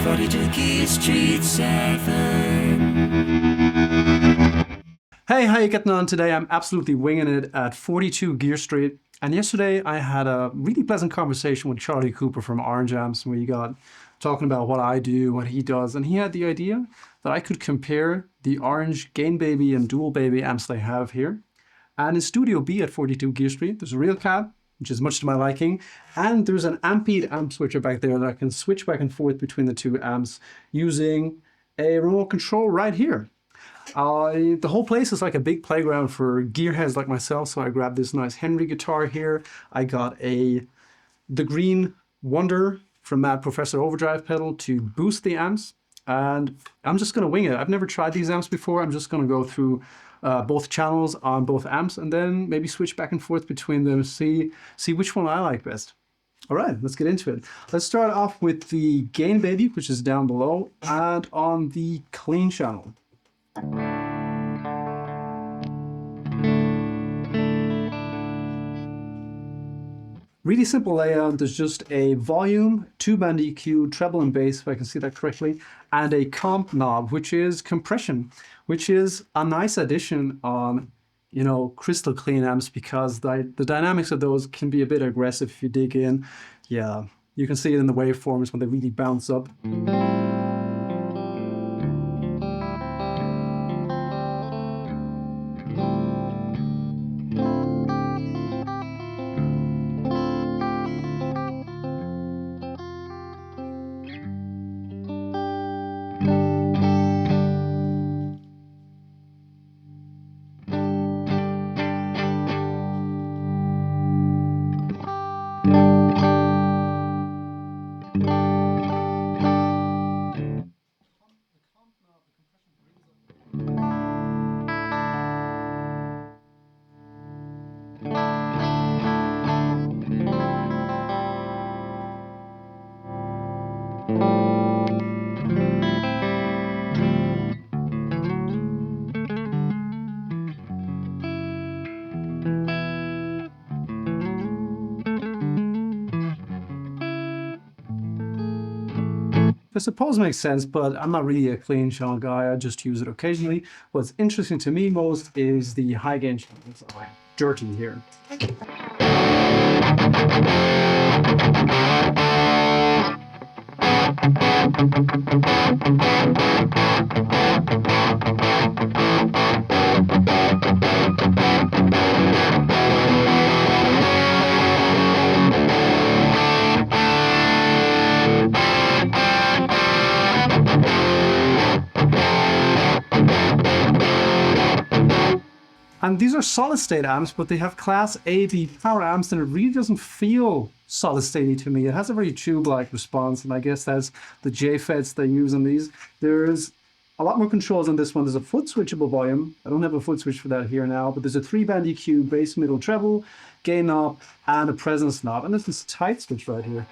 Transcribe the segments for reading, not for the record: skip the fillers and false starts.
42 Key Street 7. Hey, how you getting on today? I'm absolutely winging it at 42 Gear Street. And yesterday I had a really pleasant conversation with Charlie Cooper from Orange Amps, and we got talking about what I do, what he does, and he had the idea that I could compare the Orange Gain Baby and Dual Baby amps they have here. And in Studio B at 42 Gear Street, there's a real cab, which is much to my liking, and there's an Ampede amp switcher back there that I can switch back and forth between the two amps using a remote control right here. The whole place is like a big playground for gearheads like myself, so I grabbed this nice Henry guitar here. I got the Green Wonder from Mad Professor Overdrive pedal to boost the amps, and I'm just going to wing it. I've never tried these amps before. I'm just going to go through both channels on both amps and then maybe switch back and forth between them, see which one I like best. All right, let's get into it. Let's start off with the Gain Baby, which is down below, and on the clean channel. Really simple layout. There's just a volume, 2-band EQ, treble and bass, if I can see that correctly, and a comp knob, which is compression, which is a nice addition on, crystal clean amps, because the dynamics of those can be a bit aggressive if you dig in. Yeah, you can see it in the waveforms when they really bounce up. I suppose makes sense, but I'm not really a clean channel guy. I just use it occasionally. What's interesting to me most is the high gain channels. Oh, dirty here. And these are solid state amps, but they have class AB power amps, and it really doesn't feel solid statey to me. It has a very tube-like response, and I guess that's the JFETs they use on these. There's a lot more controls on this one. There's a foot switchable volume. I don't have a foot switch for that here now, but there's a 3-band EQ, bass, middle, treble, gain knob, and a presence knob. And there's this tight switch right here.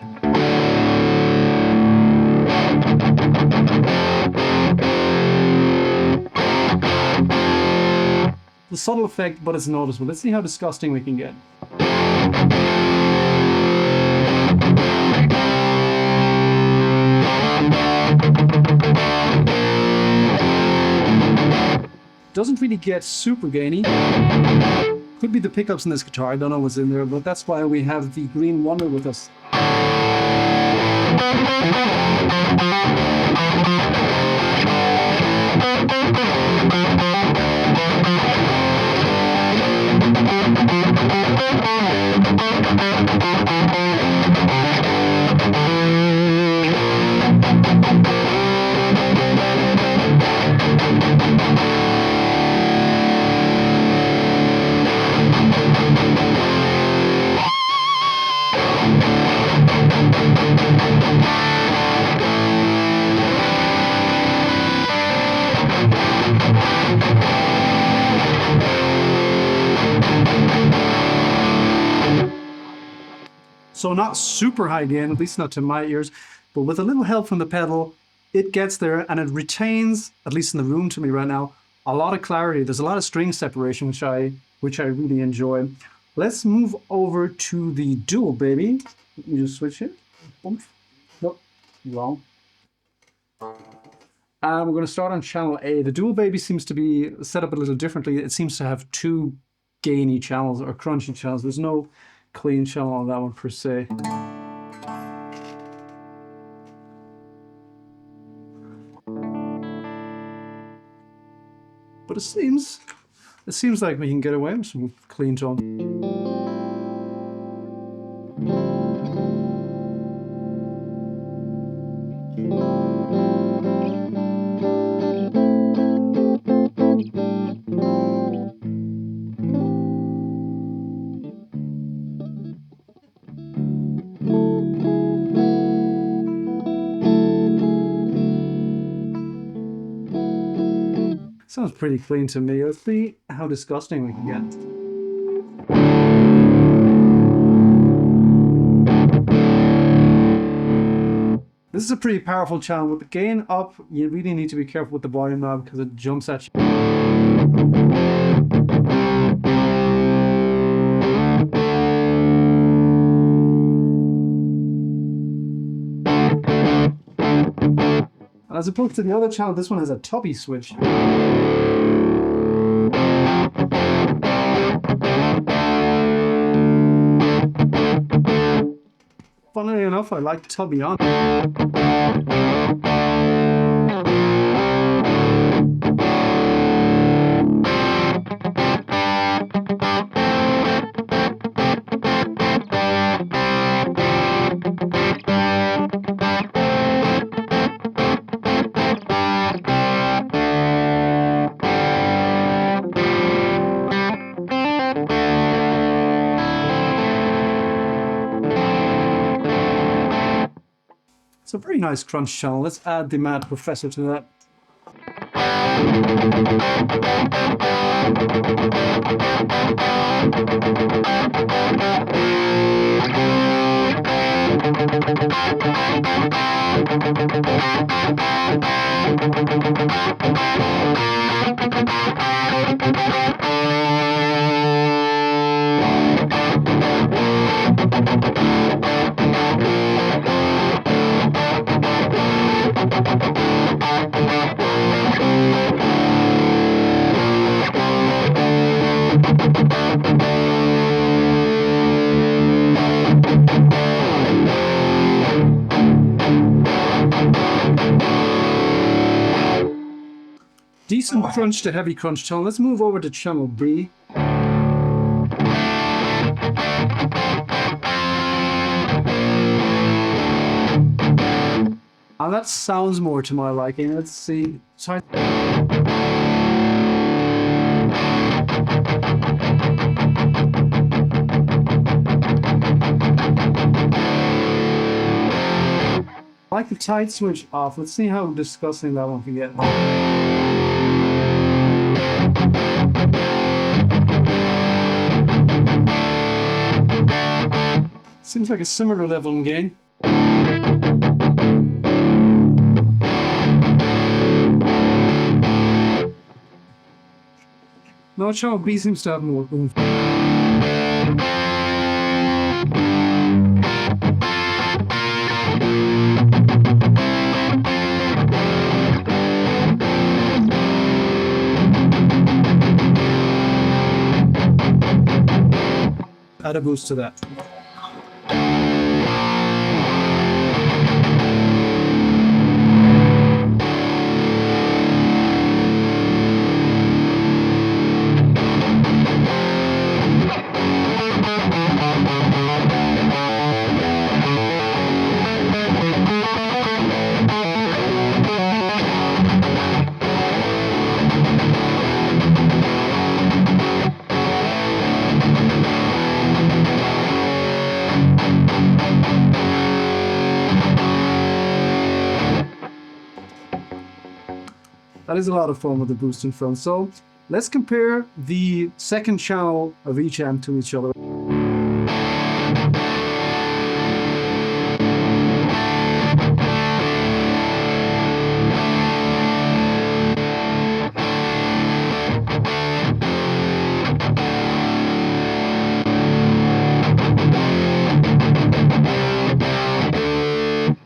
The subtle effect, but it's noticeable. Let's see how disgusting we can get. Doesn't really get super gainy. Could be the pickups in this guitar. I don't know what's in there, but that's why we have the Green Wonder with us. So not super high gain, at least not to my ears, but with a little help from the pedal, it gets there, and it retains, at least in the room to me right now, a lot of clarity. There's a lot of string separation, which I really enjoy. Let's move over to the Dual Baby. Let me just switch it. Nope, wrong. We're going to start on channel A. The Dual Baby seems to be set up a little differently. It seems to have two gainy channels or crunchy channels. There's no clean channel on that one per se. But it seems like we can get away with some clean tone. Sounds pretty clean to me. Let's see how disgusting we can get. This is a pretty powerful channel. With the gain up, you really need to be careful with the volume knob because it jumps at you. And as opposed to the other channel, this one has a tubby switch. Funnily enough, I like tubby on. It's a very nice crunch channel. Let's add the Mad Professor to that. Decent crunch to heavy crunch tone. Let's move over to channel B. And that sounds more to my liking. Let's see. Sorry. I like the tight switch off. Let's see how disgusting that one can get. Seems like a similar level in gain. No, channel B seems to have more room. Add a boost to that. That is a lot of fun with the boost in front. So let's compare the second channel of each amp to each other.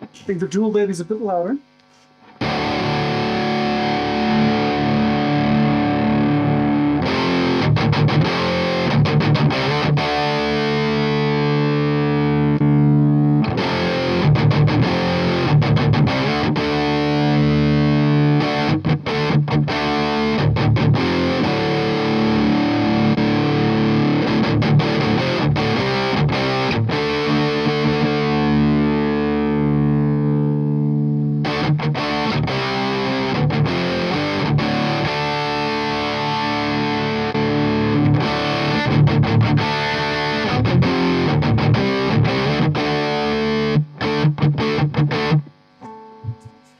I think the Dual Baby is a bit louder.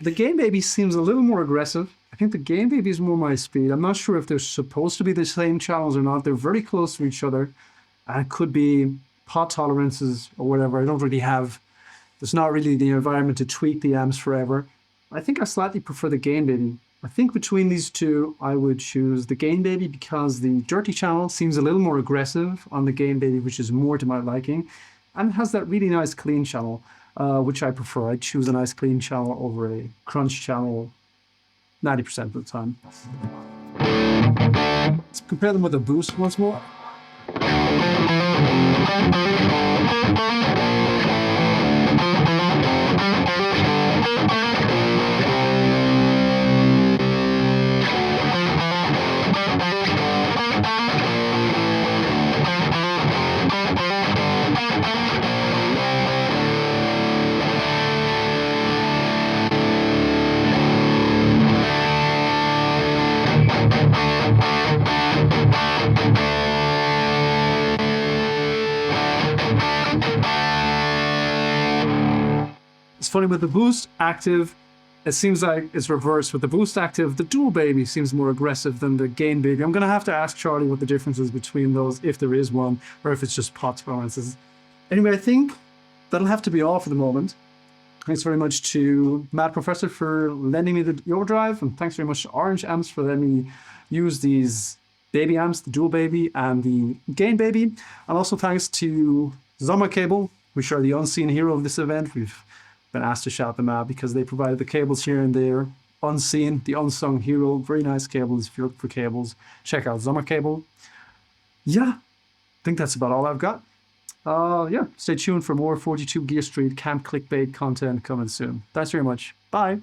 The Game Baby seems a little more aggressive. I think the Game Baby is more my speed. I'm not sure if they're supposed to be the same channels or not. They're very close to each other. And it could be pot tolerances or whatever. I don't really have, there's not really the environment to tweak the amps forever. I think I slightly prefer the Game Baby. I think between these two, I would choose the Game Baby because the dirty channel seems a little more aggressive on the Game Baby, which is more to my liking. And it has that really nice clean channel, which I prefer. I choose a nice clean channel over a crunch channel 90% of the time. Let's compare them with a boost once more. It's funny with the boost active, it seems like it's reversed. With the boost active, the dual baby seems more aggressive than the gain baby. I'm gonna have to ask Charlie what the difference is between those, if there is one, or if it's just pot tolerances. Anyway, I think that'll have to be all for the moment. Thanks very much to Mad Professor for lending me the overdrive, and thanks very much to Orange Amps for letting me use these baby amps, the dual baby and the gain baby. And also thanks to Zoma Cable, which are the unseen hero of this event. We've been asked to shout them out because they provided the cables here and there. Unseen, the unsung hero. Very nice cables if you look for cables. Check out Zoma Cable. Yeah, I think that's about all I've got. Yeah, stay tuned for more 42 Gear Street camp clickbait content coming soon. Thanks very much. Bye.